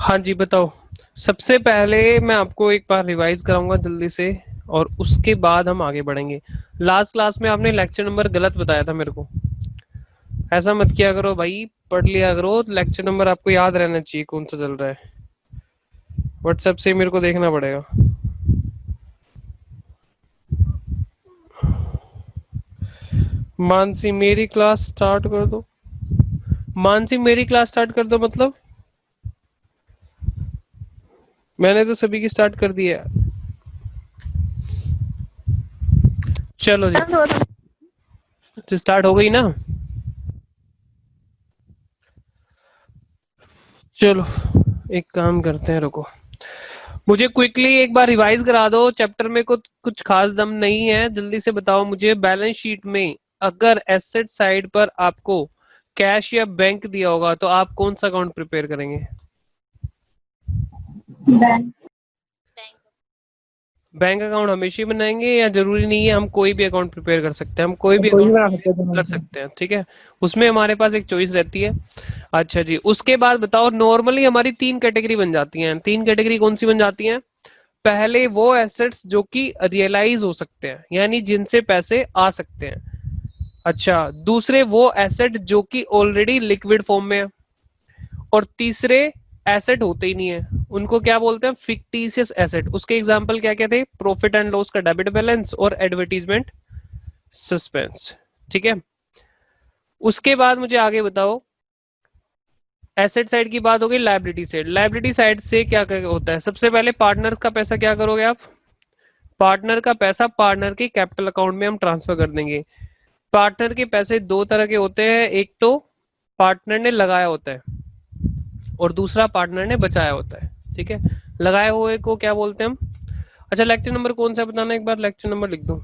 हाँ जी, बताओ। सबसे पहले मैं आपको एक बार रिवाइज कराऊंगा जल्दी से, और उसके बाद हम आगे बढ़ेंगे। लास्ट क्लास में आपने लेक्चर नंबर गलत बताया था मेरे को। ऐसा मत किया करो भाई, पढ़ लिया करो। लेक्चर नंबर आपको याद रहना चाहिए कौन सा चल रहा है। व्हाट्सएप से मेरे को देखना पड़ेगा। मानसी मेरी क्लास स्टार्ट कर दो। मानसी मेरी क्लास स्टार्ट कर दो मतलब मैंने तो सभी की स्टार्ट कर दी है। चलो जी, तो स्टार्ट हो गई ना। चलो एक काम करते हैं, रुको। मुझे क्विकली एक बार रिवाइज करा दो। चैप्टर में कुछ खास दम नहीं है, जल्दी से बताओ मुझे। बैलेंस शीट में अगर एसेट साइड पर आपको कैश या बैंक दिया होगा तो आप कौन सा अकाउंट प्रिपेयर करेंगे? बैंक। बैंक अकाउंट हमेशा ही बनाएंगे या जरूरी नहीं है? हम कोई भी अकाउंट प्रिपेयर कर सकते हैं, हम कोई भी अकाउंट बना सकते कर सकते हैं, ठीक है। उसमें हमारे पास एक चॉइस रहती है। अच्छा जी, उसके बाद बताओ। नॉर्मली हमारी तीन कैटेगरी बन जाती हैं। तीन कैटेगरी कौन सी बन जाती हैं? पहले वो एसेट्स जो कि रियलाइज हो सकते हैं, यानी जिनसे पैसे आ सकते हैं। अच्छा, दूसरे वो एसेट जो कि ऑलरेडी लिक्विड फॉर्म में है। और तीसरे एसेट होते ही नहीं है, उनको क्या बोलते हैं? Fictitious asset. उसके एग्जांपल क्या क्या थे? प्रॉफिट एंड लॉस का डेबिट बैलेंस और एडवर्टीजमेंट सस्पेंस, ठीक है। उसके बाद मुझे आगे बताओ। एसेट साइड की बात हो गई। लायबिलिटी साइड, लायबिलिटी साइड से क्या क्या होता है? सबसे पहले पार्टनर का पैसा क्या करोगे आप? पार्टनर का पैसा पार्टनर के कैपिटल अकाउंट में हम ट्रांसफर कर देंगे। पार्टनर के पैसे दो तरह के होते हैं, एक तो पार्टनर ने लगाया होता है और दूसरा पार्टनर ने बचाया होता है, ठीक है। लगाए हुए को क्या बोलते हैं हम? अच्छा, लेक्चर नंबर कौन सा बताना, एक बार लेक्चर नंबर लिख दो।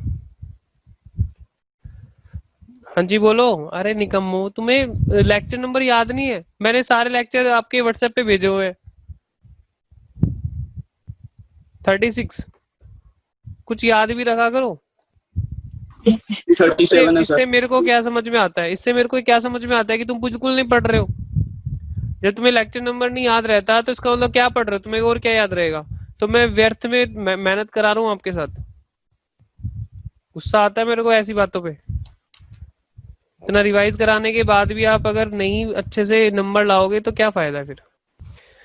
हाँ जी बोलो। अरे निकम्मो, तुम्हें लेक्चर नंबर याद नहीं है? मैंने सारे लेक्चर आपके व्हाट्सएप पे भेजे हुए हैं। 36। कुछ याद भी रखा करो। 37 है इससे सर। मेरे को क्या समझ में आता है? इससे मेरे को क्या समझ में आता है कि तुम बिल्कुल नहीं पढ़ रहे हो। जब तुम्हें लेक्चर नंबर नहीं याद रहता तो इसका मतलब क्या पढ़ रहे हो? तुम्हें और क्या याद रहेगा? तो मैं व्यर्थ में मेहनत करा रहा हूँ आपके साथ। गुस्सा आता है मेरे को ऐसी बातों पे। इतना रिवाइज कराने के बाद भी आप अगर नहीं अच्छे से नंबर लाओगे तो क्या फायदा फिर?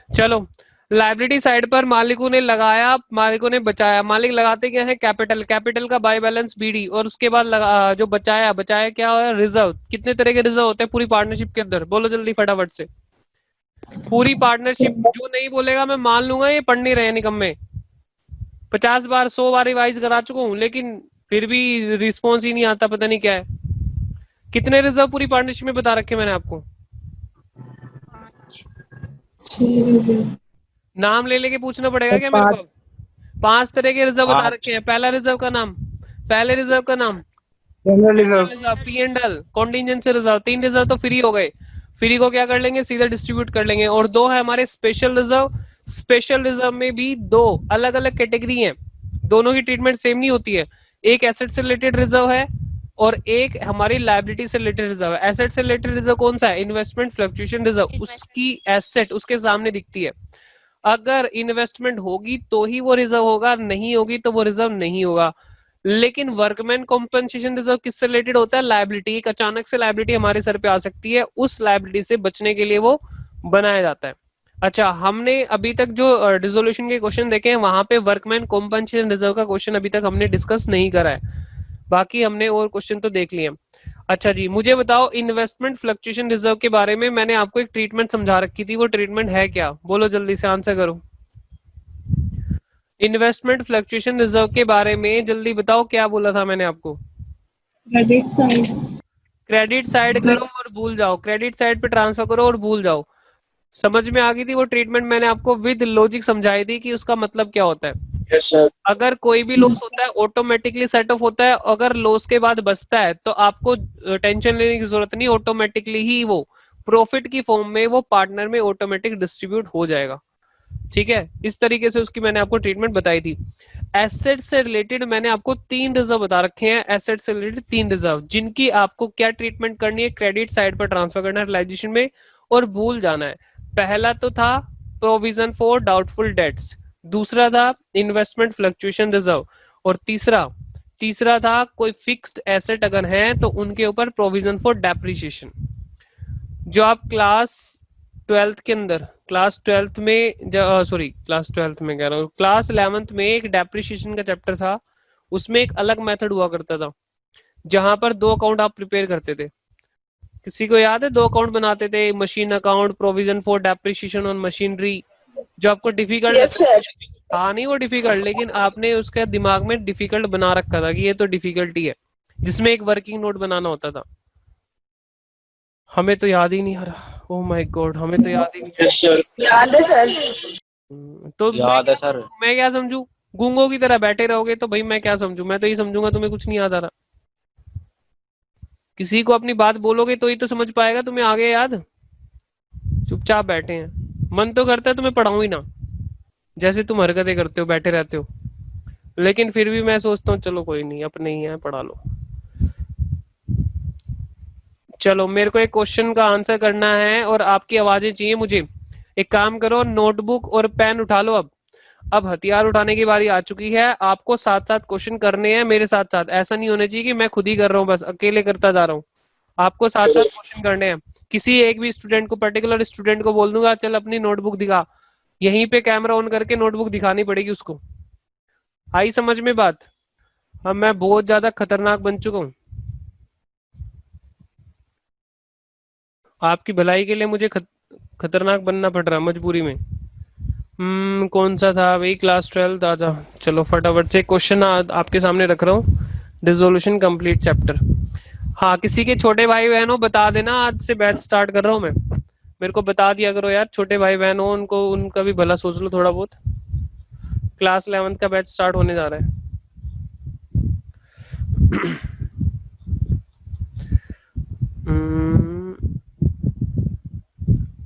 चलो, लाइबिलिटी साइड पर मालिकों ने लगाया, मालिकों ने बचाया। मालिक लगाते क्या है? कैपिटल। कैपिटल का बाय बैलेंस बीडी, और उसके बाद जो बचाया, बचाया क्या है? रिजर्व। कितने तरह के रिजर्व होते हैं पूरी पार्टनरशिप के अंदर? बोलो जल्दी फटाफट से। पूरी पार्टनरशिप, जो नहीं बोलेगा मैं मान लूंगा ये पढ़ नहीं रहे निकम्मे। 50 बार 100 बार रिवाइज करा चुका हूँ, लेकिन फिर भी रिस्पॉन्स ही नहीं आता, पता नहीं क्या है। कितने रिजर्व पूरी पार्टनरशिप में बता रखे मैंने आपको? नाम ले लेके पूछना पड़ेगा क्या मेरे को? 5 तरह के रिजर्व बता रखे हैं। पहला रिजर्व का नाम, पहले रिजर्व का नाम reserve, P and L, contingency reserve. 3 reserve तो फ्री हो गए। फ्री को क्या कर लेंगे? सीधा डिस्ट्रीब्यूट कर लेंगे। और 2 है हमारे स्पेशल रिजर्व। स्पेशल रिजर्व में भी 2 अलग अलग कैटेगरी हैं, दोनों की ट्रीटमेंट सेम नहीं होती है। एक एसेट से रिलेटेड रिजर्व है और एक हमारी लायबिलिटी से रिलेटेड रिजर्व है। एसेट से रिलेटेड रिजर्व कौन सा है? Investment fluctuation reserve. उसकी एसेट उसके सामने दिखती है। अगर इन्वेस्टमेंट होगी तो ही वो रिजर्व होगा, नहीं होगी तो वो रिजर्व नहीं होगा। लेकिन वर्कमैन कॉम्पनसेशन रिजर्व किससे रिलेटेड होता है? लायबिलिटी। एक अचानक से लायबिलिटी हमारे सर पे आ सकती है, उस लायबिलिटी से बचने के लिए वो बनाया जाता है। अच्छा, हमने अभी तक जो डिसोल्यूशन के क्वेश्चन देखे हैं वहां पे वर्कमैन कॉम्पनसेशन रिजर्व का क्वेश्चन अभी तक हमने डिस्कस नहीं करा है। बाकी हमने और क्वेश्चन तो देख लिए। अच्छा जी, मुझे बताओ इन्वेस्टमेंट फ्लक्चुएशन रिजर्व के बारे में मैंने आपको एक ट्रीटमेंट समझा रखी थी, वो ट्रीटमेंट है क्या? बोलो जल्दी से आंसर करो। इन्वेस्टमेंट फ्लक्चुएशन रिजर्व के बारे में जल्दी बताओ, क्या बोला था मैंने आपको? Credit side. क्रेडिट साइड करो और भूल जाओ, क्रेडिट साइड पे ट्रांसफर करो और भूल जाओ। समझ में आ गई थी वो ट्रीटमेंट? मैंने आपको विद लॉजिक समझाई थी कि उसका मतलब क्या होता है। Yes sir. अगर कोई भी लॉस होता है ऑटोमेटिकली सेट ऑफ होता है, अगर लॉस के बाद बचता है तो आपको टेंशन लेने की जरूरत नहीं, ऑटोमेटिकली ही वो प्रॉफिट की फॉर्म में वो पार्टनर में ऑटोमेटिक डिस्ट्रीब्यूट हो जाएगा, ठीक है। इस तरीके से उसकी मैंने आपको ट्रीटमेंट बताई थी। एसेट से रिलेटेड मैंने आपको 3 रिजर्व बता रखे हैं। एसेट से रिलेटेड 3 रिजर्व जिनकी आपको क्या ट्रीटमेंट करनी है? क्रेडिट साइड पर ट्रांसफर करना है रिलाइजेशन में और भूल जाना है। पहला तो था प्रोविजन फॉर डाउटफुल डेट्स, दूसरा था इन्वेस्टमेंट फ्लक्चुएशन रिजर्व, और तीसरा था कोई फिक्स्ड एसेट अगर है तो उनके ऊपर प्रोविजन फॉर डेप्रिसिएशन। जो आप क्लास ट्वेल्थ के अंदर, क्लास ट्वेल्थ में, सॉरी क्लास ट्वेल्थ में कह रहा हूँ, क्लास 11th में एक डेप्रिसिएशन का चैप्टर था, उसमें एक अलग मेथड हुआ करता था जहां पर 2 अकाउंट आप प्रिपेयर करते थे। किसी को याद है 2 अकाउंट बनाते थे, machine account, provision for depreciation on machinery, जो आपको डिफिकल्ट यस लगता सर। था नहीं वो डिफिकल्ट, लेकिन आपने उसका दिमाग में डिफिकल्ट बना रखा था कि ये तो डिफिकल्टी है, जिसमें एक वर्किंग नोट बनाना होता था। हमें तो याद ही नहीं आ रहा, ओह माय गॉड, हमें तो याद ही नहीं। Yes sir. याद है सर। तो याद है सर। मैं क्या समझू, गूंगों की तरह बैठे रहोगे तो भाई मैं क्या समझू, मैं तो ये समझूंगा तुम्हें कुछ नहीं याद आ रहा। किसी को अपनी बात बोलोगे तो ही तो समझ पाएगा, तुम्हें आगे याद। चुपचाप बैठे हैं, मन तो करता है तुम्हें पढ़ाऊं ही ना, जैसे तुम हरकतें करते हो, बैठे रहते हो, लेकिन फिर भी मैं सोचता हूँ चलो कोई नहीं, अपने ही है, पढ़ा लो। चलो मेरे को एक क्वेश्चन का आंसर करना है और आपकी आवाजें चाहिए मुझे। एक काम करो, नोटबुक और पेन उठा लो। अब हथियार उठाने की बारी आ चुकी है, आपको साथ साथ क्वेश्चन करने हैं मेरे साथ साथ, ऐसा नहीं होना चाहिए कि मैं खुद ही कर रहा हूँ, बस अकेले करता जा रहा हूँ। आपको साथ साथ क्वेश्चन करने हैं। किसी एक भी स्टूडेंट को, पर्टिकुलर स्टूडेंट को बोल दूंगा चल अपनी नोटबुक दिखा, यहीं पे कैमरा ऑन करके नोटबुक दिखानी पड़ेगी उसको। आई समझ में बात? अब मैं बहुत ज्यादा खतरनाक बन चुका हूँ, आपकी भलाई के लिए मुझे खतरनाक बनना पड़ रहा है मजबूरी में। कौन सा था वही क्लास 12 आजा। चलो फटाफट से क्वेश्चन आपके सामने रख रहा हूँ, डिसोल्यूशन कंप्लीट चैप्टर। हाँ, किसी के छोटे भाई बहन हो बता देना, आज से बैच स्टार्ट कर रहा हूँ मैं, मेरे को बता दिया करो यार, छोटे भाई बहन हो उनको, उनका भी भला सोच लो थोड़ा बहुत। क्लास 11th का बैच स्टार्ट होने जा रहा है।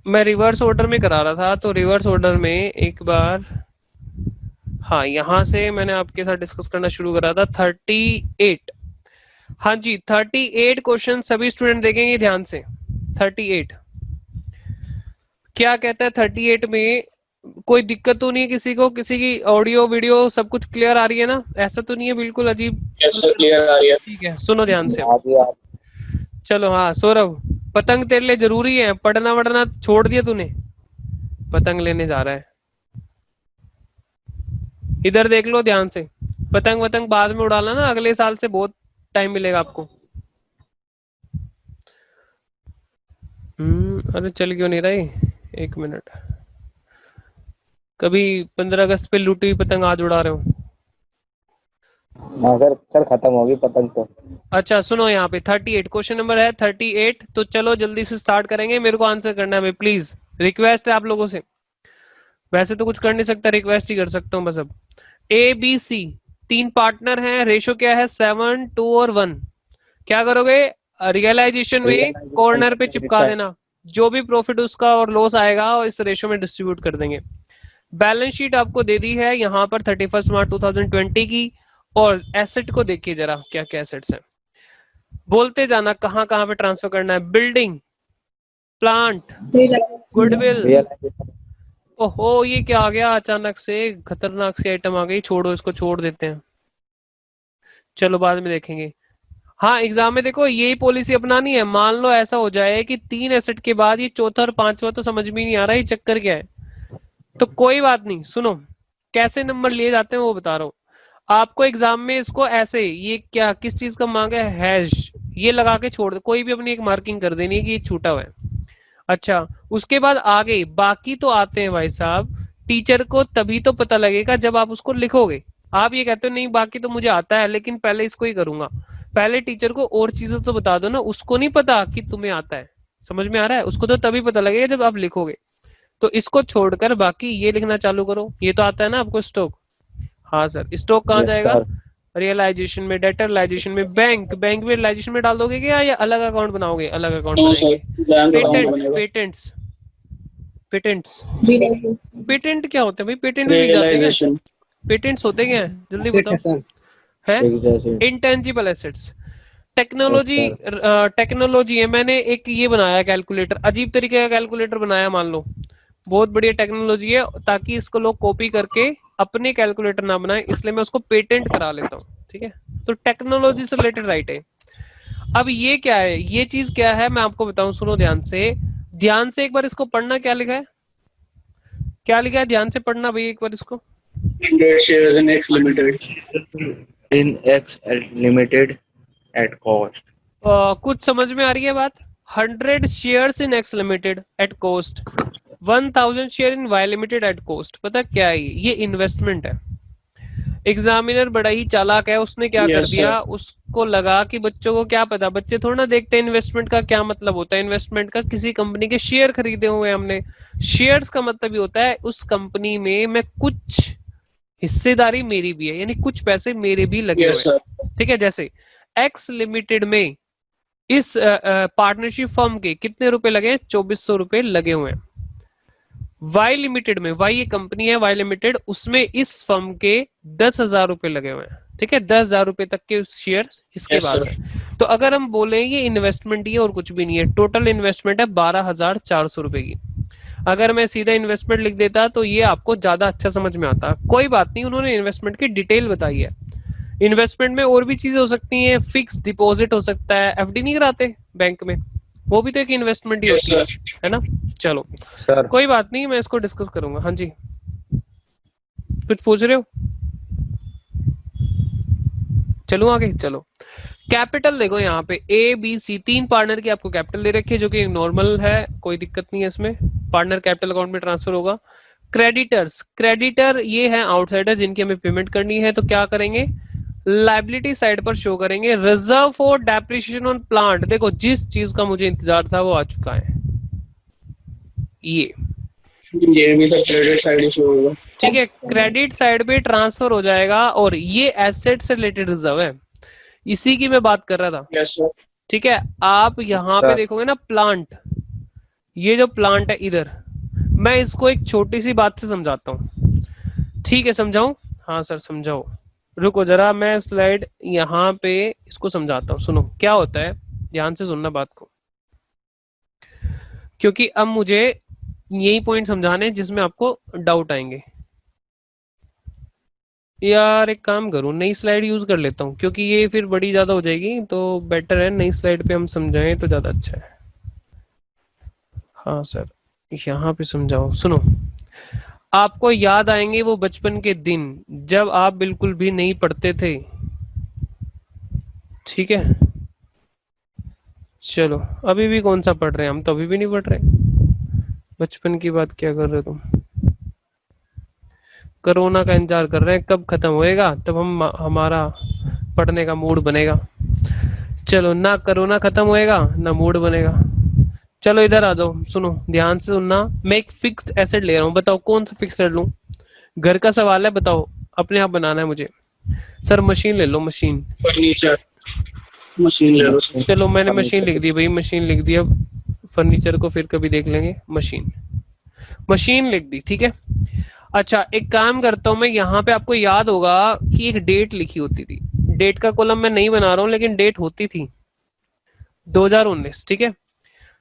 मैं रिवर्स ऑर्डर में करा रहा था, तो रिवर्स ऑर्डर में एक बार, हाँ यहाँ से मैंने आपके साथ डिस्कस करना शुरू करा था 38। हाँ जी 38 क्वेश्चन सभी स्टूडेंट देखेंगे ध्यान से। 38 क्या कहता है? 38 में कोई दिक्कत तो नहीं है किसी को? किसी की ऑडियो वीडियो सब कुछ क्लियर आ रही है ना? ऐसा तो नहीं है बिल्कुल अजीब? यस सर, क्लियर आ रही है। ठीक है, सुनो ध्यान से। चलो हाँ सौरभ, पतंग तेरे लिए जरूरी है, पढ़ना वढ़ना छोड़ दिया तूने, पतंग लेने जा रहा है। इधर देख लो ध्यान से, पतंग वतंग बाद में उड़ाना ना, अगले साल से बहुत टाइम मिलेगा आपको। अरे चल क्यों नहीं रही, एक मिनट। कभी 15 अगस्त पे लूटी हुई पतंग आज उड़ा रहे हो? हाँ सर खत्म होगी पतंग तो। अच्छा सुनो, यहाँ पे 38 क्वेश्चन नंबर है 38। तो चलो जल्दी से स्टार्ट करेंगे, मेरे को आंसर करना है प्लीज, रिक्वेस्ट है आप लोगों से। वैसे तो कुछ कर नहीं सकता, रिक्वेस्ट ही कर सकता हूँ बस। अब ए बी सी 3 पार्टनर हैं, रेशो क्या है? 7, 2 और 1। क्या करोगे? रियलाइजेशन में कॉर्नर पे चिपका देना, जो भी प्रॉफिट उसका और लॉस आएगा और इस रेशो में डिस्ट्रीब्यूट कर देंगे। बैलेंस शीट आपको दे दी है यहाँ पर 31 मार्च 2020 की, और एसेट को देखिए जरा क्या क्या एसेट्स हैं, बोलते जाना कहाँ कहाँ पे ट्रांसफर करना है। Building, plant, goodwill. ओहो ये क्या आ गया अचानक से, खतरनाक सी आइटम आ गई, छोड़ो इसको, छोड़ देते हैं, चलो बाद में देखेंगे। हाँ एग्जाम में देखो यही पॉलिसी अपनानी है। मान लो ऐसा हो जाए कि 3 एसेट के बाद ये चौथा और पांचवा तो समझ में नहीं आ रहा है, ये चक्कर क्या है, तो कोई बात नहीं, सुनो कैसे नंबर लिए जाते हैं वो बता रहा हूँ आपको। एग्जाम में इसको ऐसे, ये क्या किस चीज का मांगा है? हैश, ये लगा के छोड़ दे, कोई भी अपनी एक मार्किंग कर देनी है कि ये छूटा हुआ है। अच्छा उसके बाद आगे बाकी तो आते हैं भाई साहब, टीचर को तभी तो पता लगेगा जब आप उसको लिखोगे। आप ये कहते हो नहीं बाकी तो मुझे आता है लेकिन पहले इसको ही करूंगा, पहले टीचर को और चीजें तो बता दो ना, उसको नहीं पता कि तुम्हें आता है, समझ में आ रहा है? उसको तो तभी पता लगेगा जब आप लिखोगे। तो इसको छोड़कर बाकी ये लिखना चालू करो। ये तो आता है ना आपको स्टॉक? हाँ सर, स्टॉक कहाँ जाएगा? रियलाइजेशन में, डेटरलाइजेशन में, बैंक में रियलाइजेशन में डाल दोगे क्या, या अलग अकाउंट बनाओगे? अलग अकाउंट बनाएंगे। पेटेंट्स, पेटेंट क्या होते हैं भाई? पेटेंट भी लिख जाते हैं? पेटेंट्स होते क्या हैं जल्दी बताओ? है इंटेंजिबल एसेट्स। टेक्नोलॉजी है। मैंने एक ये बनाया कैलकुलेटर, अजीब तरीके का कैलकुलेटर बनाया मान लो, बहुत बढ़िया टेक्नोलॉजी है, ताकि इसको लोग कॉपी करके अपने कैलकुलेटर ना बनाए, इसलिए मैं उसको पेटेंट करा लेता हूँ। ठीक है, तो टेक्नोलॉजी से रिलेटेड राइट है। अब ये क्या है, ये चीज क्या है मैं आपको बताऊं, सुनो ध्यान से, ध्यान से एक बार इसको पढ़ना। क्या लिखा है, क्या लिखा है, ध्यान से पढ़ना भैया एक बार इसको। 100 shares in X Limited. In X Limited at cost. कुछ समझ में आ रही है बात? 100 shares in X limited at cost, 1000 share in Y limited at cost. पता क्या है, ये इन्वेस्टमेंट है। एग्जामिनर बड़ा ही चालाक है, उसने क्या कर Yes, दिया, उसको लगा कि बच्चों को क्या पता, बच्चे थोड़ा ना देखते हैं इन्वेस्टमेंट का क्या मतलब होता है। इन्वेस्टमेंट का, किसी कंपनी के शेयर खरीदे हुए हमने, शेयर्स का मतलब ये होता है उस कंपनी में मैं कुछ हिस्सेदारी मेरी भी है, यानी कुछ पैसे मेरे भी लगे Yes, हुए sir. हैं। ठीक है, जैसे एक्स लिमिटेड में इस पार्टनरशिप फर्म के कितने रुपए लगे हैं, 2400 रुपए लगे हुए हैं। वाई लिमिटेड में, वाई ये कंपनी है वाई लिमिटेड, उसमें इस फर्म के 10,000 रुपए लगे हुए हैं। ठीक है, 10,000 रुपए तक के शेयर इसके Yes, पास sir. है। तो अगर हम बोले ये इन्वेस्टमेंट ही है और कुछ भी नहीं है, टोटल इन्वेस्टमेंट है 12,400 रुपए की। अगर मैं सीधा इन्वेस्टमेंट लिख देता तो ये आपको ज्यादा अच्छा समझ में आता। कोई बात नहीं, उन्होंने इन्वेस्टमेंट की डिटेल बताई है। इन्वेस्टमेंट में और भी चीजें हो सकती हैं, फिक्स डिपॉजिट हो सकता है, एफडी नहीं कराते बैंक में, वो भी तो एक इन्वेस्टमेंट ही Yes, होती sir. है ना। चलो Sir, कोई बात नहीं, मैं इसको डिस्कस करूंगा। हाँ जी, कुछ पूछ रहे हो? चलो आगे चलो। कैपिटल देखो यहाँ पे ए बी सी, तीन पार्टनर की आपको कैपिटल दे रखी है, जो कि नॉर्मल है, कोई दिक्कत नहीं है इसमें। पार्टनर कैपिटल अकाउंट में ट्रांसफर होगा। क्रेडिटर्स, क्रेडिटर ये है आउटसाइडर जिनकी हमें पेमेंट करनी है, तो क्या करेंगे, लाइबिलिटी साइड पर शो करेंगे। Reserve for depreciation on plant, देखो जिस चीज का मुझे इंतजार था वो आ चुका है, ये भी तो क्रेडिट साइड इशू होगा. ठीक है, क्रेडिट साइड पे ट्रांसफर हो जाएगा, और ये एसेट से रिलेटेड रिजर्व है, इसी की मैं बात कर रहा था। Yes, sir. ठीक है, आप यहाँ पे सर। देखोगे ना प्लांट, ये जो प्लांट है इधर, मैं इसको एक छोटी सी बात से समझाता हूँ। ठीक है, समझाऊं? हाँ सर समझाओ, रुको जरा मैं स्लाइड यहाँ पे इसको समझाता हूँ। सुनो क्या होता है, ध्यान से सुनना बात को, क्योंकि अब मुझे यही पॉइंट समझाने हैं जिसमें आपको डाउट आएंगे। यार एक काम करूं, नई स्लाइड यूज कर लेता हूं, क्योंकि ये फिर बड़ी ज्यादा हो जाएगी, तो बेटर है नई स्लाइड पे हम समझाएं तो ज्यादा अच्छा है। हाँ सर, यहाँ पे समझाओ। सुनो, आपको याद आएंगे वो बचपन के दिन जब आप बिल्कुल भी नहीं पढ़ते थे। ठीक है, चलो अभी भी कौन सा पढ़ रहे हैं, हम तो अभी भी नहीं पढ़ रहे। बचपन की बात क्या कर रहे हो तुम? कोरोना का इंतजार कर रहे हैं कब खत्म होएगा, तब हम हमारा पढ़ने का मूड बनेगा। चलो, ना कोरोना खत्म होएगा ना मूड बनेगा। चलो इधर आ जाओ, सुनो ध्यान से सुनना। मैं एक फिक्स्ड एसेट ले रहा हूँ, बताओ कौन सा फिक्स्ड एसेट लूं? घर का सवाल है, बताओ, अपने आप बनाना है मुझे। सर मशीन ले लो, मशीन। फर्नीचर, मशीन ले लो. चलो मैंने मशीन लिख दी भाई, मशीन लिख दी। अब फर्नीचर को फिर कभी देख लेंगे। मशीन, मशीन लिख दी, ठीक है। अच्छा एक काम करता हूं मैं, यहाँ पे आपको याद होगा कि एक डेट लिखी होती थी। डेट का कॉलम मैं नहीं बना रहा हूँ, लेकिन डेट होती थी 2019। ठीक है,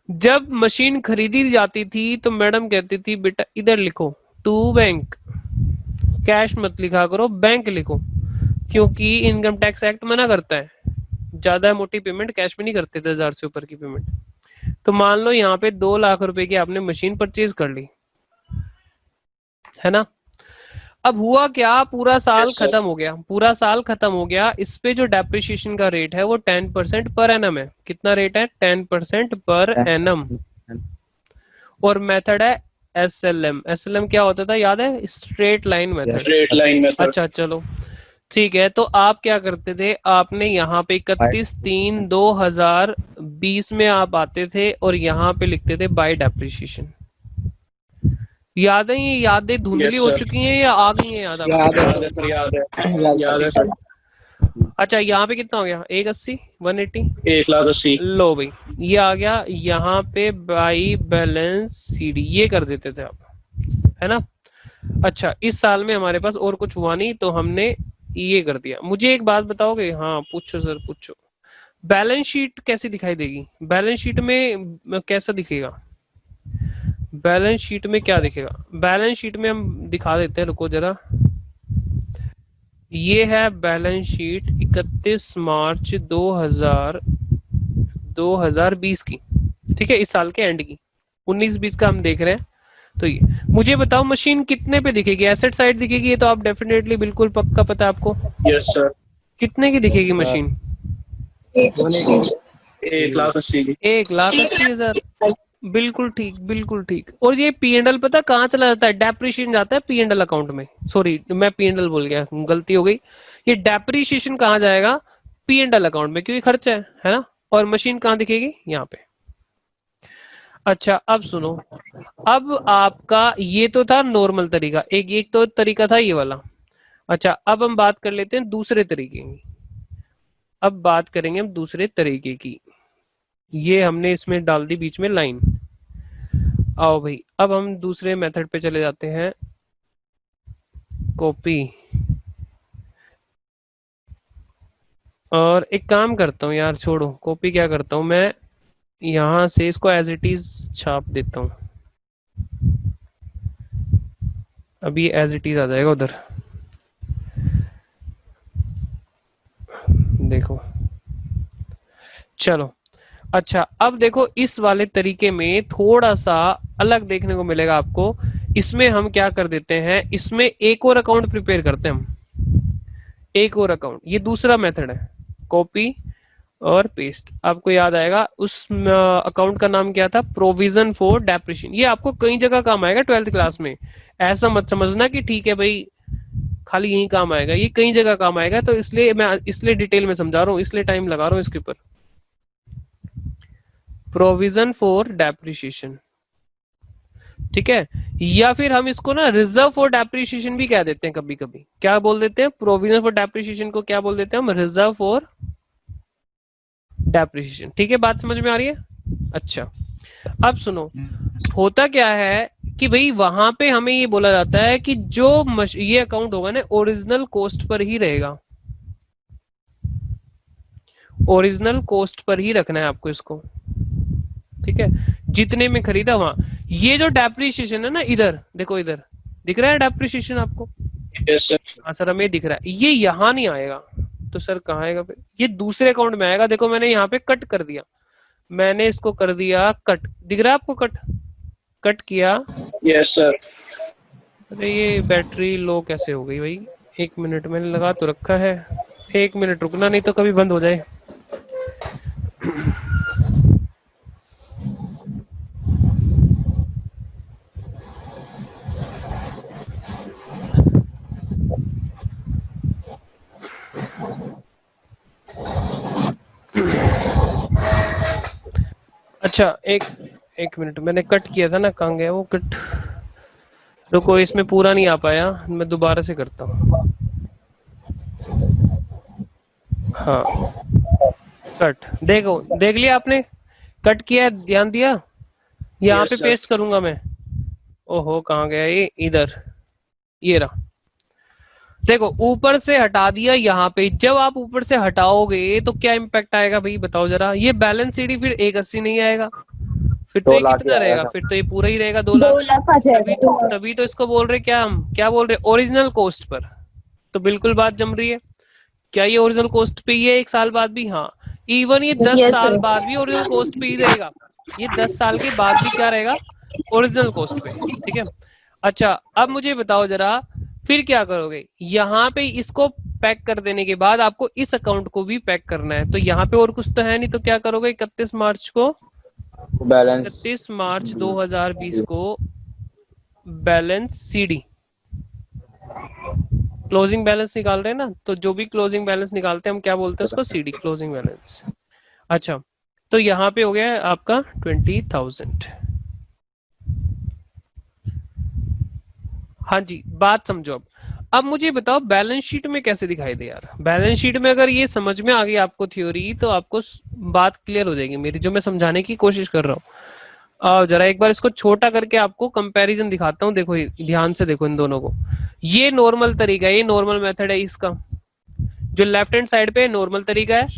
जब मशीन खरीदी जाती थी तो मैडम कहती थी बेटा इधर लिखो टू बैंक, कैश मत लिखा करो, बैंक लिखो, क्योंकि इनकम टैक्स एक्ट मना करता है, ज्यादा मोटी पेमेंट कैश में नहीं करते, 10,000 से ऊपर की पेमेंट। तो मान लो यहाँ पे 2 लाख रुपए की आपने मशीन परचेज कर ली, है ना। अब हुआ क्या, पूरा साल Yes, sir. खत्म हो गया, पूरा साल खत्म हो गया, इस पे जो डेप्रिसिएशन का रेट है वो 10% पर एनम है। कितना रेट है? 10% पर एनम। और मेथड है एसएलएम। एसएलएम क्या होता था याद है? Straight line method. Straight line method. अच्छा चलो ठीक है, तो आप क्या करते थे, आपने यहाँ पे 31/3/2020 में आप आते थे और यहाँ पे लिखते थे बाय डेप्रिसिएशन। याद है? ये यादें धुंधली Yes, हो sir. चुकी हैं या आ गई हैं याद आपको? याद याद है सर, याद है. याद है सर. अच्छा यहाँ पे कितना हो गया? 180, 180। 1,80,000. लो भाई ये आ गया, यहाँ पे बाई बैलेंस सीडी ये कर देते थे आप, है ना। अच्छा इस साल में हमारे पास और कुछ हुआ नहीं तो हमने ये कर दिया। मुझे एक बात बताओगे? हाँ पूछो सर पूछो। बैलेंस शीट कैसी दिखाई देगी? बैलेंस शीट में कैसा दिखेगा? बैलेंस शीट में क्या दिखेगा? बैलेंस शीट में हम दिखा देते हैं, रुको जरा। ये है बैलेंस शीट 31 मार्च 2020 की, ठीक है, इस साल के एंड की, 19-20 का हम देख रहे हैं। तो ये मुझे बताओ मशीन कितने पे दिखेगी? एसेट साइड दिखेगी, ये तो आप डेफिनेटली बिल्कुल पक्का पता है आपको। Yes sir. कितने की दिखेगी मशीन? 1,80,000 की। 1,80,000। बिल्कुल ठीक, बिल्कुल ठीक। और ये पी एंड एल पता कहाँ चला जाता है? डेप्रिशिएशन जाता है पी एंड एल अकाउंट में। सॉरी, मैं पी एंड एल बोल गया, गलती हो गई। ये डेप्रिशिएशन कहाँ जाएगा? पी एंड एल अकाउंट में, क्योंकि खर्चा है ना। और मशीन कहाँ दिखेगी? यहाँ पे। अच्छा अब सुनो, अब आपका ये तो था नॉर्मल तरीका, एक तो तरीका था ये वाला। अच्छा अब हम बात कर लेते हैं दूसरे तरीके की। अब बात करेंगे हम दूसरे तरीके की। ये हमने इसमें डाल दी बीच में लाइन। आओ भाई, अब हम दूसरे मेथड पे चले जाते हैं। कॉपी, और एक काम करता हूँ यार, छोड़ो कॉपी, क्या करता हूँ मैं, यहां से इसको एज इट इज छाप देता हूँ। अभी एज इट इज आ जाएगा उधर, देखो। चलो अच्छा, अब देखो इस वाले तरीके में थोड़ा सा अलग देखने को मिलेगा आपको। इसमें हम क्या कर देते हैं, इसमें एक और अकाउंट प्रिपेयर करते हैं हम, एक और अकाउंट। ये दूसरा मेथड है, कॉपी और पेस्ट। आपको याद आएगा उस अकाउंट का नाम क्या था? Provision for depreciation. ये आपको कई जगह काम आएगा 12th क्लास में। ऐसा मत समझना कि ठीक है भाई खाली यही काम आएगा, ये कई जगह काम आएगा। तो इसलिए मैं इसलिए डिटेल में समझा रहा हूँ, इसलिए टाइम लगा रहा हूँ इसके ऊपर। प्रोविजन फॉर डेप्रिशिएशन, ठीक है। या फिर हम इसको ना रिजर्व फॉर डेप्रिशिएशन भी कह देते हैं कभी कभी। क्या बोल देते हैं? प्रोविजन फॉर डेप्रिशिएशन को क्या बोल देते हैं हम? Reserve for depreciation. ठीक है, बात समझ में आ रही है? अच्छा अब सुनो, होता क्या है कि भाई वहां पे हमें ये बोला जाता है कि जो ये अकाउंट होगा ना ओरिजिनल कॉस्ट पर ही रहेगा, ओरिजिनल कॉस्ट पर ही रखना है आपको इसको, ठीक है। जितने में खरीदा वहां, ये जो डेप्रिशिएशन है ना, इधर देखो, इधर दिख रहा है डेप्रिशिएशन आपको? Yes sir. हाँ सर हमें दिख रहा है। ये यहाँ नहीं आएगा, तो सर कहाँ आएगा फिर? ये दूसरे अकाउंट में आएगा। देखो मैंने यहाँ पे कट कर दिया, मैंने इसको कर दिया कट, दिख रहा है आपको? कट, कट किया। Yes sir. अरे ये बैटरी लो कैसे हो गई भाई? 1 मिनट, मैंने लगा तो रखा है। 1 मिनट रुकना, नहीं तो कभी बंद हो जाए। अच्छा एक मिनट, मैंने कट किया था ना, कहाँ गया वो कट? रुको, इसमें पूरा नहीं आ पाया, मैं दोबारा से करता हूँ। हाँ कट, देखो देख लिया आपने? कट किया है, ध्यान दिया? यहाँ Yes, पे sir. पेस्ट करूंगा मैं। ओहो कहाँ गया ये? इधर, ये रहा। देखो ऊपर से हटा दिया यहाँ पे। जब आप ऊपर से हटाओगे तो क्या इम्पैक्ट आएगा भाई बताओ जरा? ये बैलेंस सीडी फिर 180 नहीं आएगा, फिर तो ये कितना रहेगा? फिर तो ये पूरा ही रहेगा 2 लाख। 2 लाख आ जाएगा। तभी तो इसको बोल रहे क्या हम, क्या बोल रहे? Original cost per. तो बिल्कुल बात जम रही है। क्या ये ओरिजिनल कॉस्ट पे ही है 1 साल बाद भी? हाँ, इवन ये 10 Yes, साल sir. बाद भी ओरिजिनल कॉस्ट पे ही रहेगा। ये 10 साल के बाद भी क्या रहेगा? ओरिजिनल कॉस्ट पे, ठीक है। अच्छा अब मुझे बताओ जरा, फिर क्या करोगे? यहाँ पे इसको पैक कर देने के बाद आपको इस अकाउंट को भी पैक करना है। तो यहाँ पे और कुछ तो है नहीं, तो क्या करोगे? 31 मार्च को, बैलेंस 31 मार्च 2020 को बैलेंस सीडी, क्लोजिंग बैलेंस निकाल रहे हैं ना, तो जो भी क्लोजिंग बैलेंस निकालते हैं हम क्या बोलते हैं उसको? CD, closing balance. अच्छा तो यहाँ पे हो गया आपका 20,000। हाँ जी, बात समझो। अब मुझे बताओ बैलेंस शीट में कैसे दिखाई दे यार? बैलेंस शीट में अगर ये समझ में आ गई आपको थ्योरी, तो आपको बात क्लियर हो जाएगी मेरी, जो मैं समझाने की कोशिश कर रहा हूँ। जरा एक बार इसको छोटा करके आपको कंपैरिजन दिखाता हूँ। देखो ध्यान से देखो इन दोनों को। ये नॉर्मल तरीका है, ये नॉर्मल मेथड है इसका, जो लेफ्ट हैंड साइड पे नॉर्मल तरीका है।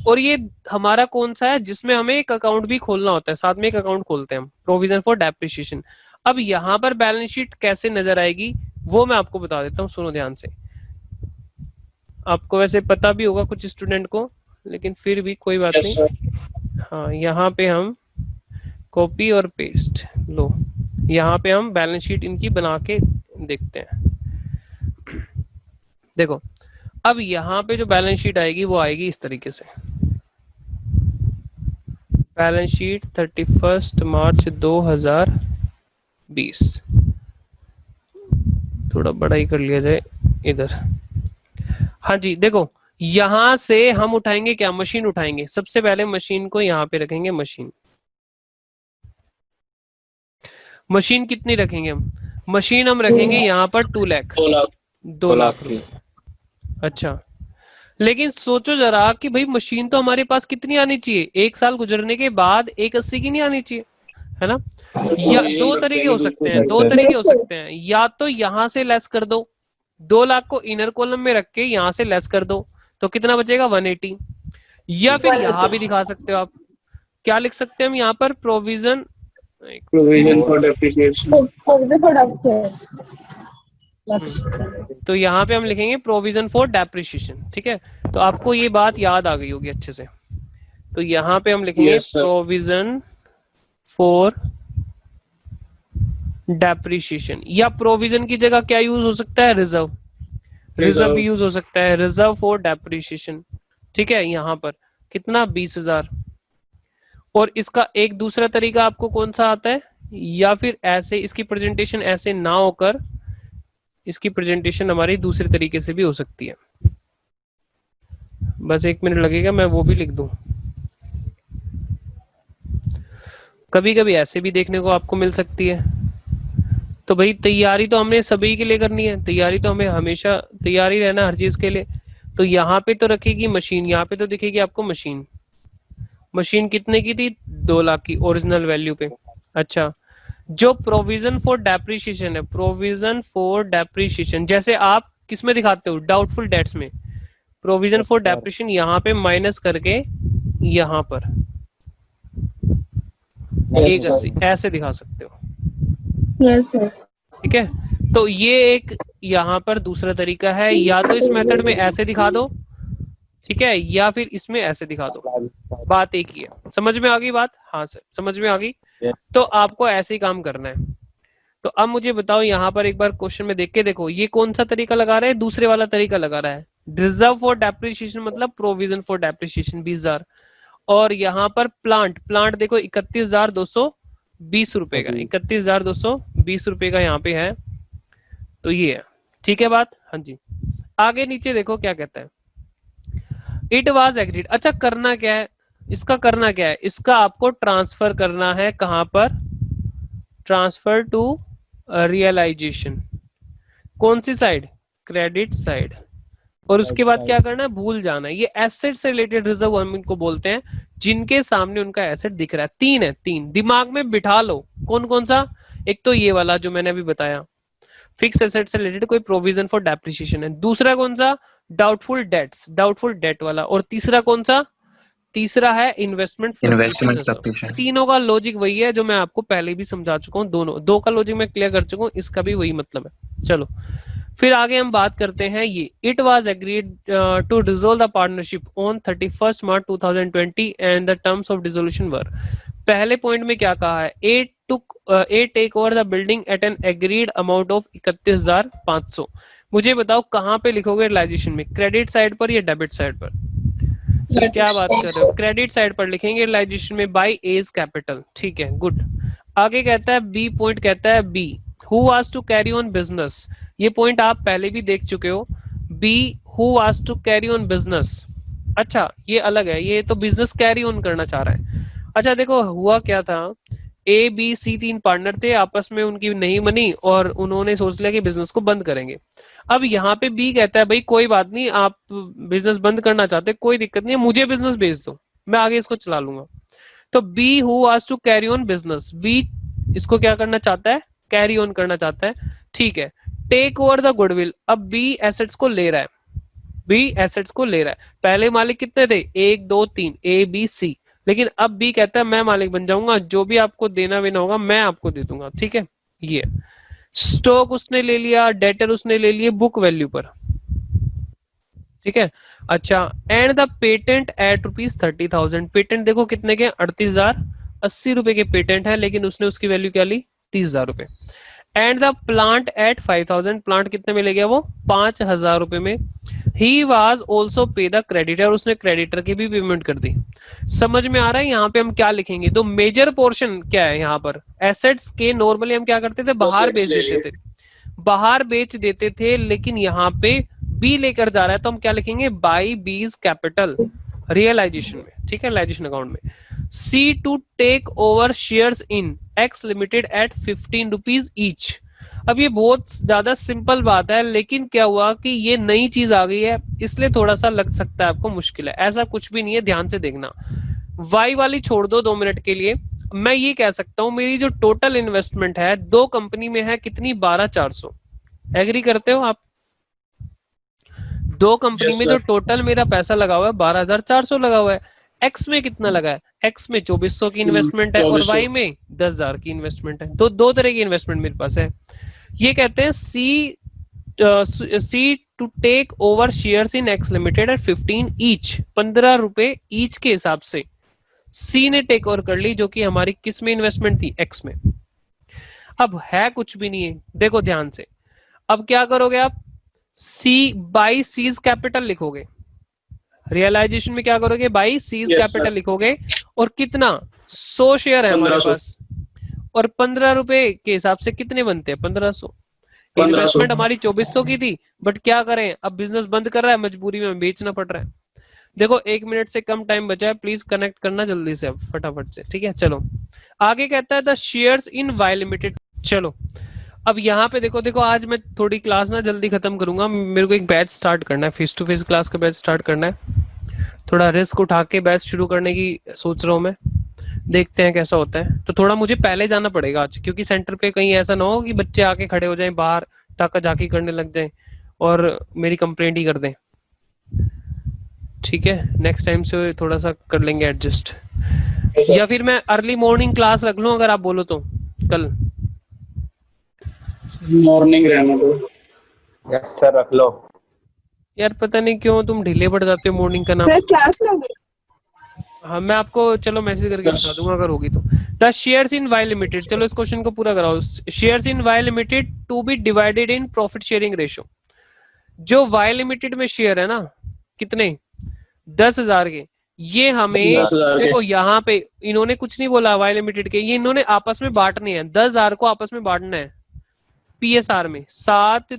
और ये हमारा कौन सा है जिसमें हमें एक अकाउंट भी खोलना होता है, साथ में एक अकाउंट खोलते हैं हम, प्रोविजन फॉर डेप्रिशिएशन। अब यहां पर बैलेंस शीट कैसे नजर आएगी वो मैं आपको बता देता हूं, सुनो ध्यान से। आपको वैसे पता भी होगा कुछ स्टूडेंट को, लेकिन फिर भी कोई बात Yes, नहीं। sir. हाँ, यहाँ पे हम कॉपी और पेस्ट लो, यहाँ पे हम बैलेंस शीट इनकी बना के देखते हैं। देखो, अब यहाँ पे जो बैलेंस शीट आएगी वो आएगी इस तरीके से। बैलेंस शीट 31 मार्च 2020, थोड़ा बड़ा ही कर लिया जाए इधर। हाँ जी, देखो यहां से हम उठाएंगे क्या, मशीन उठाएंगे। सबसे पहले मशीन को यहाँ पे रखेंगे। मशीन कितनी रखेंगे हम? मशीन हम रखेंगे यहाँ पर 2 लाख, 2 लाख 2 लाख रुपए। अच्छा, लेकिन सोचो जरा कि भाई मशीन तो हमारे पास कितनी आनी चाहिए, 1 साल गुजरने के बाद 180 की नहीं आनी चाहिए, है ना। या दो तरीके हो सकते हैं, दो तरीके हो सकते हैं। या तो यहां से लेस कर दो, 2 लाख को इनर कॉलम में रख के यहां से लेस कर दो, तो कितना बचेगा 180। या फिर यहां भी दिखा सकते हो आप, क्या लिख सकते हैं हम यहाँ पर, प्रोविजन provision for depreciation. तो यहाँ पे हम लिखेंगे प्रोविजन फॉर डेप्रिसिएशन। ठीक है, तो आपको ये बात याद आ गई होगी अच्छे से। तो यहाँ पे हम लिखेंगे Yes, sir. Provision for depreciation, या प्रोविजन की जगह क्या यूज हो सकता है, रिजर्व। रिजर्व भी यूज हो सकता है, रिजर्व फॉर डेप्रिसिएशन। ठीक है, यहाँ पर कितना 20,000। और इसका एक दूसरा तरीका आपको कौन सा आता है, या फिर ऐसे इसकी प्रेजेंटेशन ऐसे ना होकर इसकी प्रेजेंटेशन हमारी दूसरे तरीके से भी हो सकती है। बस 1 मिनट लगेगा, मैं वो भी लिख दूं। कभी कभी ऐसे भी देखने को आपको मिल सकती है। तो भाई तैयारी तो हमने सभी के लिए करनी है, तैयारी तो हमें हमेशा तैयारी रहना हर चीज के लिए। तो यहाँ पे तो रखेगी मशीन, यहाँ पे तो दिखेगी आपको मशीन। मशीन कितने की थी, 2 लाख की ओरिजिनल वैल्यू पे। अच्छा, जो प्रोविजन फॉर डेप्रिसिएशन है, प्रोविजन फॉर डेप्रिसिएशन जैसे आप किस में दिखाते हो, डाउटफुल डेट्स में। प्रोविजन फॉर डेप्रिसिएशन यहाँ पे माइनस करके यहाँ पर 180 ऐसे दिखा सकते हो। Yes sir. ठीक है, तो ये एक यहाँ पर दूसरा तरीका है, या तो इस मेथड में ऐसे दिखा दो, ठीक है, या फिर इसमें ऐसे दिखा दो। बात एक ही है, समझ में आ गई बात? हाँ सर, समझ में आ गई। तो आपको ऐसे ही काम करना है। तो अब मुझे बताओ, यहाँ पर एक बार क्वेश्चन में देख के देखो, ये कौन सा तरीका लगा रहा है, दूसरे वाला तरीका लगा रहा है। रिजर्व फॉर डेप्रिसिएशन मतलब प्रोविजन फॉर डेप्रिसिएशन 20,000, और यहाँ पर प्लांट देखो 31,220 रुपए का, 31,220 रुपए का यहाँ पे है। तो ये है, ठीक है बात। हाँ जी, आगे नीचे देखो क्या कहता है, इट वॉज एग्रीड। अच्छा, करना क्या है इसका, करना क्या है इसका, आपको ट्रांसफर करना है कहां पर, ट्रांसफर टू रियलाइजेशन। कौन सी साइड, क्रेडिट साइड। और उसके बाद क्या करना है, भूल जाना है। ये एसेट से रिलेटेड रिजर्व हम इनको बोलते हैं, जिनके सामने उनका एसेट दिख रहा है। 3 है, 3 दिमाग में बिठा लो। कौन कौन सा, एक तो ये वाला जो मैंने अभी बताया, फिक्स एसेट से रिलेटेड कोई प्रोविजन फॉर डेप्रिसिएशन है। दूसरा कौन सा, डाउटफुल डेट्स, डाउटफुल डेट वाला। और तीसरा कौन सा, तीसरा है इन्वेस्टमेंट फ्लक्चुएशन। तीनों का लॉजिक वही है जो मैं आपको पहले भी समझा चुका हूँ, दोनों दो का लॉजिक मैं क्लियर कर चुका हूँ, इसका भी वही मतलब है। चलो फिर आगे हम बात करते हैं। ये it was agreed to dissolve the partnership on 31 March 2020 and the terms of dissolution were. पहले पॉइंट में क्या कहा है, A take over the building at an agreed amount of 31,500। मुझे बताओ कहां पे लिखोगे रियलाइजेशन में, क्रेडिट साइड पर या डेबिट साइड पर? सर क्या बात कर रहे हो, क्रेडिट साइड पर लिखेंगे रियलाइजेशन में बाय एज कैपिटल। ठीक है, गुड। आगे कहता है बी पॉइंट, कहता है B who was to carry on business. ये पॉइंट आप पहले भी देख चुके हो, B who was to carry on business. अच्छा ये अलग है, ये तो बिजनेस कैरी ऑन करना चाह रहा है। अच्छा देखो हुआ क्या था, ए बी सी 3 पार्टनर थे, आपस में उनकी नहीं बनी और उन्होंने सोच लिया कि बिजनेस को बंद करेंगे। अब यहाँ पे बी कहता है भाई कोई बात नहीं, आप बिजनेस बंद करना चाहते कोई दिक्कत नहीं है, मुझे बिजनेस भेज दो, मैं आगे इसको चला लूंगा। तो B who was to carry on business, B इसको क्या करना चाहता है, कैरी ऑन करना चाहता है। ठीक है, टेक ओवर द गुडविल। अब बी एसेट्स को ले रहा है, बी एसेट्स को ले रहा है। पहले मालिक कितने थे, 1 2 3 ए बी सी, लेकिन अब बी कहता है मैं मालिक बन जाऊंगा, जो भी आपको देना वेना होगा मैं आपको दे दूंगा। ठीक है, ये स्टॉक उसने ले लिया, डेटर उसने ले लिए बुक वैल्यू पर, ठीक है। अच्छा, and the patent at ₹30,000, patent देखो कितने के, 38,000, 80 रुपए के पेटेंट है, लेकिन उसने उसकी वैल्यू क्या ली, 30,000 रुपए। And the plant at 5,000, plant कितने में ले गया वो, 5,000 रुपए में। ही वॉज ऑल्सो पे द क्रेडिटर, उसने क्रेडिटर की भी पेमेंट कर दी। समझ में आ रहा है यहाँ पे हम क्या लिखेंगे? तो मेजर पोर्शन क्या है यहाँ पर, एसेट्स के नॉर्मली हम क्या करते थे, बाहर बेच देते थे, बाहर बेच देते थे, लेकिन यहाँ पे बी लेकर जा रहा है तो हम क्या लिखेंगे, बाई बीज कैपिटल रियलाइजेशन में, ठीक है, रियलाइजेशन अकाउंट में। C to take over shares in X limited at 15 rupees each. अब ये बहुत ज्यादा सिंपल बात है, लेकिन क्या हुआ कि ये नई चीज आ गई है, इसलिए थोड़ा सा लग सकता है आपको मुश्किल है, ऐसा कुछ भी नहीं है, ध्यान से देखना। वाई वाली छोड़ दो 2 मिनट के लिए, मैं ये कह सकता हूं मेरी जो टोटल इन्वेस्टमेंट है दो कंपनी में है कितनी, 12,400। एग्री करते हो आप? दो कंपनी Yes, में sir. जो टोटल मेरा पैसा लगा हुआ है 12,400 लगा हुआ है। एक्स में कितना लगा है, एक्स में 2,400 की इन्वेस्टमेंट है, और 2,400 वाई में 10,000 की इन्वेस्टमेंट है। तो दो तरह की इन्वेस्टमेंट मेरे पास है। ये कहते हैं C to take over shares in X limited at 15 each, 15 रुपए ईच के हिसाब से सी ने टेक ओवर कर ली, जो कि हमारी किस में इन्वेस्टमेंट थी, एक्स में। अब है कुछ भी नहीं है, देखो ध्यान से। अब क्या करोगे आप, सी बाई सीज कैपिटल लिखोगे, रियलाइजेशन में क्या करोगे, by C's Yes, capital sir. लिखोगे, और कितना, 100 शेयर है हमारे 1500 पास, और 15 रुपए के हिसाब से कितने बनते हैं, 1500। 1500 इन्वेस्टमेंट हमारी 2,400 की थी, बट क्या करें, अब बिजनेस बंद कर रहा है, मजबूरी में बेचना पड़ रहा है। देखो 1 मिनट से कम टाइम बचा है, प्लीज कनेक्ट करना जल्दी से, अब फटाफट से, ठीक है। चलो आगे कहता है the shares in Y limited. चलो अब यहाँ पे देखो, देखो आज मैं थोड़ी क्लास ना जल्दी खत्म करूंगा, मेरे को एक बैच स्टार्ट करना है, फेस टू फेस क्लास का बैच स्टार्ट करना है। थोड़ा रिस्क उठा के बैच शुरू करने की सोच रहा हूँ मैं, देखते हैं कैसा होता है। तो थोड़ा मुझे पहले जाना पड़ेगा आज, क्योंकि सेंटर पे कहीं ऐसा ना हो कि बच्चे आके खड़े हो जाएं बाहर, ताका झाकी करने लग जाएं और मेरी कंप्लेंट ही कर दें। ठीक है, नेक्स्ट टाइम से थोड़ा सा कर लेंगे एडजस्ट, या फिर मैं अर्ली मॉर्निंग क्लास रख लूं अगर आप बोलो तो कल। मॉर्निंग रहना तो। यस सर, रख लो। यार पता नहीं क्यों तुम ढीले पड़ जाते हो मॉर्निंग का नाम। सर क्लास लोगे? हाँ मैं आपको चलो मैसेज करके बता दूंगा अगर होगी तो। The shares in Y limited, चलो इस क्वेश्चन को पूरा कराओ। Shares in Y limited to be divided in profit sharing ratio. जो वाई लिमिटेड में शेयर है ना, कितने, 10,000 के, ये हमें 10,000 के। देखो यहाँ पे इन्होंने कुछ नहीं बोला वाई लिमिटेड के, ये इन्होंने आपस में बांटने हैं, 10,000 को आपस में बांटना है पीएसआर में, 700,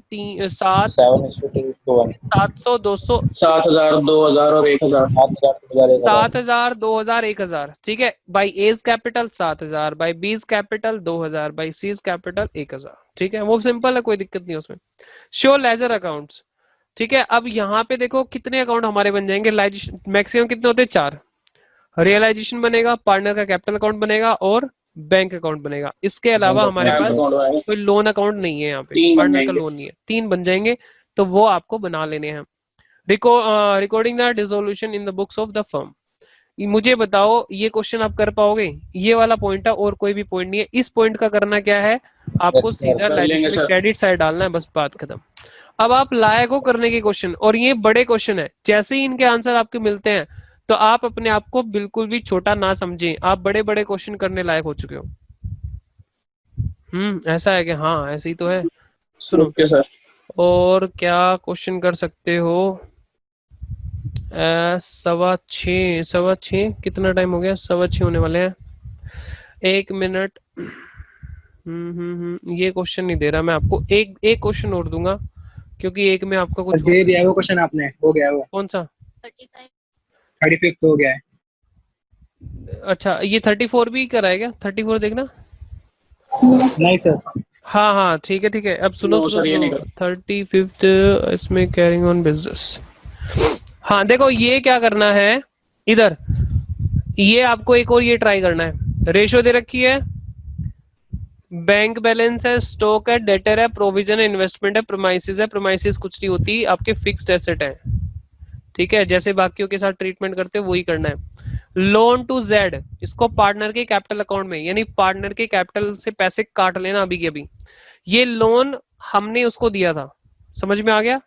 200, 7,000, 2,000 और 1,000। 7,000, 2,000, 1,000, ठीक है। By A's capital 7,000, by B's capital 2,000, by C's capital 1,000, ठीक है। वो सिंपल है, कोई दिक्कत नहीं उसमें। शो लेजर अकाउंट्स, ठीक है। अब यहाँ पे देखो कितने अकाउंट हमारे बन जाएंगे, मैक्सिमम कितने होते हैं, 4। रियलाइजेशन बनेगा, पार्टनर का कैपिटल अकाउंट बनेगा, और बैंक अकाउंट बनेगा। इसके अलावा हमारे पास कोई लोन अकाउंट नहीं है यहाँ पे, 3 बन पार्टनर का जाएंगे। लोन नहीं है, 3 बन जाएंगे, तो वो आपको बना लेने हैं। Recording the dissolution in the books of the firm. मुझे बताओ ये क्वेश्चन आप कर पाओगे? ये वाला पॉइंट है, और कोई भी पॉइंट नहीं है। इस पॉइंट का करना क्या है, आपको सीधा लेंगे क्रेडिट साइड डालना है, बस बात खत्म। अब आप लायक हो करने के क्वेश्चन, और ये बड़े क्वेश्चन है, जैसे ही इनके आंसर आपके मिलते हैं तो आप अपने आप को बिल्कुल भी छोटा ना समझें, आप बड़े बड़े क्वेश्चन करने लायक हो चुके हो। ऐसा है कि हाँ ऐसे ही तो है। सुनो ओके सर। और क्या क्वेश्चन कर सकते हो, 6:15 कितना टाइम हो गया, 6:15 होने वाले हैं, 1 मिनट। ये क्वेश्चन नहीं दे रहा मैं आपको, एक क्वेश्चन और दूंगा, क्योंकि एक में आपका कुछ दे दिया है वो क्वेश्चन आपने, हो गया वो। कौन सा? 35 हो गया है। अच्छा ये 34 भी करा है क्या? 34 देखना। नहीं सर। हाँ हाँ ठीक है ठीक है। अब सुनो No, सुनो sir, ये नहीं सुनो 35th इसमें कैरिंग ऑन बिजनेस। हाँ देखो ये क्या करना है इधर, ये आपको एक और ये ट्राई करना है। रेशो दे रखी है, बैंक बैलेंस है, स्टॉक है, डेटर है, प्रोविजन है, इन्वेस्टमेंट है, प्रोमाइसिस है। प्रोमाइसिस कुछ नहीं होती, आपके फिक्स्ड एसेट है, ठीक है। जैसे बाकियों के साथ ट्रीटमेंट करते हो वही करना है। लोन टू जेड, इसको पार्टनर के कैपिटल अकाउंट में, यानी पार्टनर के कैपिटल से पैसे काट लेना अभी के अभी। ये लोन हमने उसको दिया था, समझ में आ गया,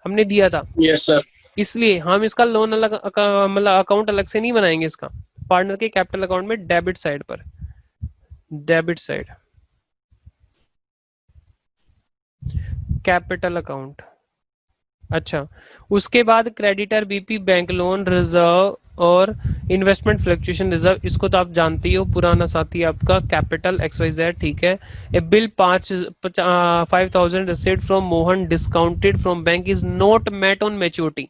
हमने दिया था, यस सर। इसलिए हम इसका लोन अलग मतलब अकाउंट अलग से नहीं बनाएंगे इसका, पार्टनर के कैपिटल अकाउंट में डेबिट साइड पर, डेबिट साइड कैपिटल अकाउंट। अच्छा, उसके बाद creditor BP bank loan reserve और इन्वेस्टमेंट फ्लक्चुएशन रिजर्व, इसको तो आप जानते ही हो, पुराना साथी आपका कैपिटल XYZ, ठीक है। A bill 5,000 received from Mohan discounted from bank is not met on maturity,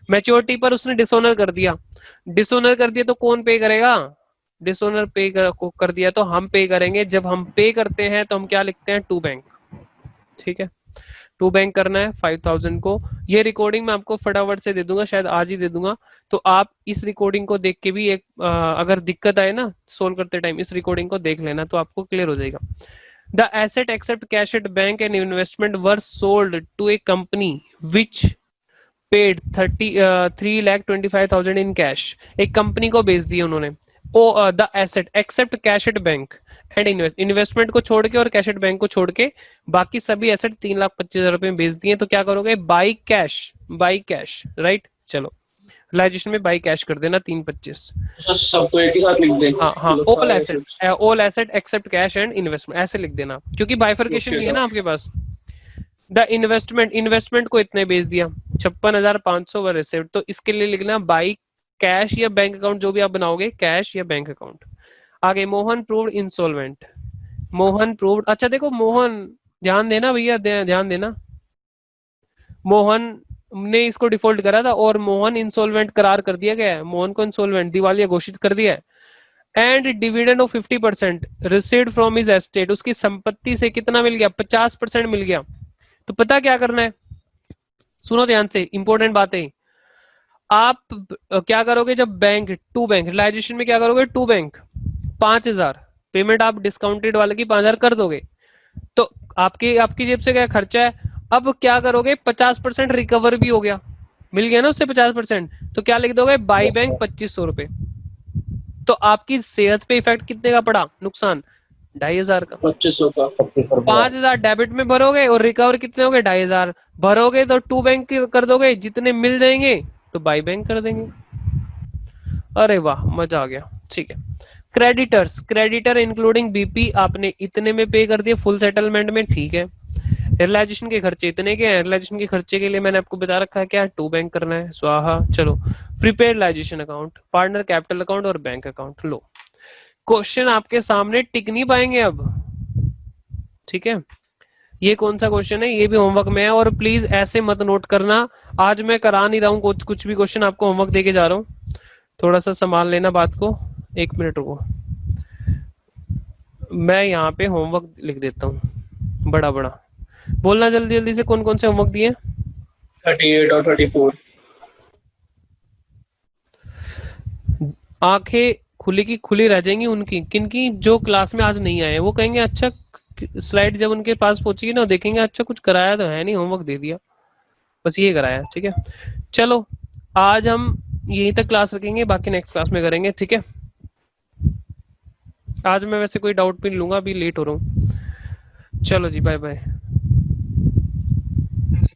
maturity पर उसने डिसऑनर कर दिया, डिसऑनर कर दिया तो कौन पे करेगा, डिसऑनर पे कर दिया तो हम पे करेंगे। जब हम पे करते हैं तो हम क्या लिखते हैं, टू बैंक, ठीक है, टू बैंक करना है 5,000 को। ये रिकॉर्डिंग मैं आपको फटाफट से दे दूंगा, शायद आज ही दे दूंगा, तो आप इस रिकॉर्डिंग को देख के भी एक अगर दिक्कत आए ना सोल्व करते टाइम, इस रिकॉर्डिंग को देख लेना तो आपको क्लियर हो जाएगा। The asset except cash at bank and investment were sold to a company which paid 3,25,000 in cash, एक कंपनी को बेच दिया उन्होंने। The asset except cash at bank and investment को छोड़ के और कैश एट बैंक को छोड़ के बाकी सभी एसेट 3,25,000 रुपए में बेच दिए, तो क्या करोगे, by cash, by cash, right. चलो रिलाइजेशन में बाई कैश कर देना 3,25,000। सबको एक ही साथ लिख दे। हाँ हाँ, all assets, all asset except cash and investment ऐसे लिख देना, क्योंकि बाइफरकेशन नहीं है ना आपके पास। द इन्वेस्टमेंट, इन्वेस्टमेंट को इतने बेच दिया 56,500 वर रिसीव्ड, तो इसके लिए लिखना बाई कैश या बैंक अकाउंट, जो भी आप बनाओगे, कैश या बैंक अकाउंट। आगे Mohan proved insolvent, Mohan proved, अच्छा देखो मोहन, ध्यान देना भैया, ध्यान देना, मोहन ने इसको डिफॉल्ट करा था और मोहन इंसॉल्वेंट करार कर दिया गया है, मोहन को इंसॉल्वेंट दिवालिया घोषित कर दिया है। And dividend of 50% received from his estate, उसकी संपत्ति से कितना मिल गया, 50% मिल गया। तो पता क्या करना है, सुनो ध्यान से, इंपॉर्टेंट बातें। आप क्या करोगे जब बैंक, टू बैंक रिलाइजेशन में क्या करोगे, टू बैंक 5,000 पेमेंट आप डिस्काउंटेड वाले की 5,000 कर दोगे, तो आपकी जेब से क्या खर्चा है। अब क्या करोगे, 50% रिकवर भी हो गया, मिल गया ना उससे 50%, तो क्या लिख दोगे, बाई बैंक 2,500 रुपए। तो आपकी सेहत पे इफेक्ट कितने का पड़ा, नुकसान 2,500 का, 2,500 का। 5,000 डेबिट में भरोगे और रिकवर कितने हो गए, 2,500 भरोगे तो टू बैंक कर दोगे, जितने मिल जाएंगे तो बाई बैंक कर देंगे। अरे वाह, मजा आ गया, ठीक है। क्रेडिटर्स, क्रेडिटर इंक्लूडिंग बीपी आपने इतने में पे कर दिए फुल सेटलमेंट में, ठीक है। रियलाइजेशन के खर्चे इतने के हैं, रियलाइजेशन के खर्चे के लिए मैंने आपको बता रखा है क्या, टू बैंक करना है, स्वाहा। चलो prepaid realisation account, partner capital account और बैंक अकाउंट। लो क्वेश्चन आपके सामने टिक नहीं पाएंगे अब, ठीक है। ये कौन सा क्वेश्चन है, ये भी होमवर्क में है, और प्लीज ऐसे मत नोट करना, आज मैं करा नहीं रहा हूँ कुछ भी क्वेश्चन आपको होमवर्क देके जा रहा हूँ, थोड़ा सा संभाल लेना बात को, एक मिनट रुको, मैं यहाँ पे होमवर्क लिख देता हूँ बड़ा बड़ा, बोलना जल्दी जल्दी से, कौन कौन से होमवर्क दिए, 38 और 34। आंखें खुली की खुली रह जाएंगी उनकी, किनकी, जो क्लास में आज नहीं आए, वो कहेंगे अच्छा, स्लाइड जब उनके पास पहुंचेगी ना, देखेंगे अच्छा कुछ कराया तो है नहीं, होमवर्क दे दिया, बस ये कराया, ठीक है। चलो आज हम यहीं तक क्लास रखेंगे, बाकी नेक्स्ट क्लास में करेंगे, ठीक है। आज मैं वैसे कोई डाउट भी नहीं लूंगा, अभी लेट हो रहा हूँ। चलो जी, बाय बाय।